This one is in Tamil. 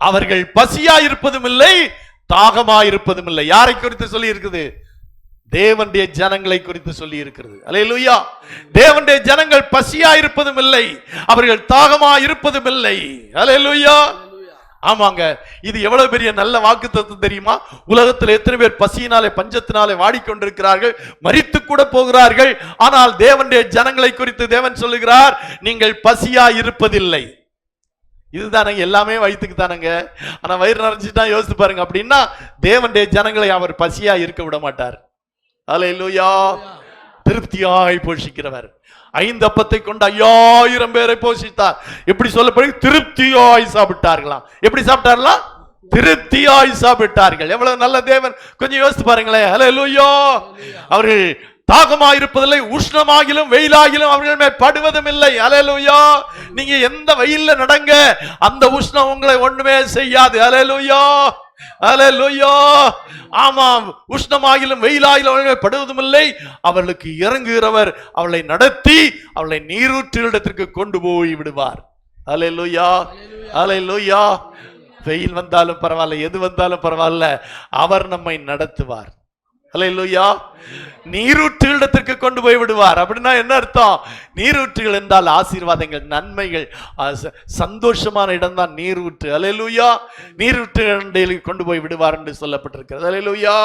அவர்கள் பசியாயிருப்பதும் இல்லை, தாகமாயிருப்பதும் இல்லை. யாரை குறித்து சொல்லி இருக்குது? தேவனுடைய ஜனங்களை குறித்து சொல்லி இருக்கிறது. அல்லேலூயா. தேவனுடைய ஜனங்கள் பசியாயிருப்பதும் இல்லை, அவர்கள் தாகமாயிருப்பதும் இல்லை. அல்லேலூயா. ஆமாங்க, இது எவ்வளவு பெரிய நல்ல வாக்குத்தத்தம் தெரியுமா? உலகத்தில் எத்தனை பேர் பசியினாலே பஞ்சத்தினாலே வாடிக்கொண்டிருக்கிறார்கள், மரித்து கூட போகிறார்கள். ஆனால் தேவனுடைய ஜனங்களை குறித்து தேவன் சொல்லுகிறார், நீங்கள் பசியா இருப்பதில்லை. இதுதானங்க, எல்லாமே வயிற்றுக்கு தானங்க. ஆனா வயிறு நிறைஞ்சிட்டா யோசித்து பாருங்க. அப்படின்னா தேவனுடைய ஜனங்களை அவர் பசியா இருக்க விட மாட்டார். அல்லேலூயா. திருப்தியாய் போஷிக்கிறவர். 5 அப்பத்தை கொண்டு 5000 பேரை போஷித்தார். எப்படி சொல்லப்படி? திருப்தியாய் சாப்பிட்டார்களாம். எப்படி சாப்பிட்டார்களாம்? திருப்தியாய் சாப்பிட்டார்கள். எவ்வளவு நல்ல தேவன், கொஞ்சம் யோசித்து பாருங்களேன். அல்லேலூயா. அவர்கள் தாகமாயிருப்பதில்லை, உஷ்ணமாகிலும் வெயிலாகிலும் அவர்கள் மேல் படுவதும் இல்லை. அல்லேலூயா. நீங்க எந்த வெயில்ல நடங்க, அந்த உஷ்ணம் உங்களை ஒண்ணுமே செய்யாது. அல்லேலூயா. அல்லேலூயா. ஆமாம், உஷ்ணமாகிலும் வெயிலாகிலும் அவர்கள் படுவதும் இல்லை. அவர்களுக்கு இறங்குகிறவர் அவளை நடத்தி அவளை நீரூற்றிடத்திற்கு கொண்டு போய் விடுவார். அல்லேலூயா. அல்லேலூயா. வெயில் வந்தாலும் பரவாயில்ல, எது வந்தாலும் பரவாயில்ல, அவர் நம்மை நடத்துவார். அல்லேலூயா. நீரூற்றுகளிடத்திற்கு கொண்டு போய் விடுவார். அப்படின்னா என்ன அர்த்தம்? நீரூற்றுகள் என்றால் ஆசீர்வாதங்கள், நன்மைகள், சந்தோஷமான இடம் தான் நீரூற்று. அல்லேலூயா. நீரூற்றுகளில் கொண்டு போய் விடுவார் என்று சொல்லப்பட்டிருக்கிறது. அல்லேலூயா.